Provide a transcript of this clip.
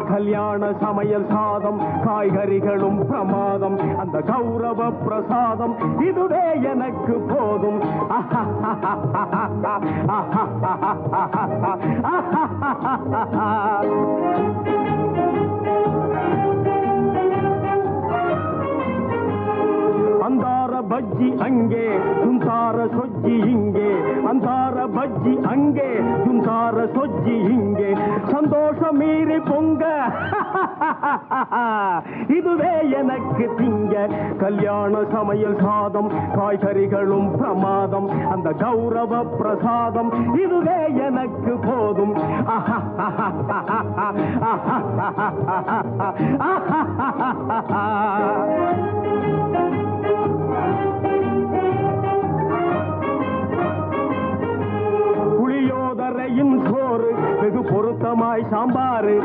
கல்யாண சமையல் சாதம் காய்கறிகளும் பிரமாதம் அந்த கௌரவ பிரசாதம் இதுவே எனக்கு போதும் அந்தார பஜ்ஜி அங்கே சுந்தார சொஜ்ஜி இங்கே அந்தார பஜ்ஜி அங்கே சுந்தார சொஜ்ஜி இங்கே சந்தோஷம் மீறி பொங்க இதுவே எனக்கு திங்க கல்யாண சமையல் சாதம் காய்கறிகளும் பிரமாதம் அந்த கௌரவ பிரசாதம் இதுவே எனக்கு போதும் புளியோதரையும் சோறு வெகு பொருத்தமாய் சாம்பாரு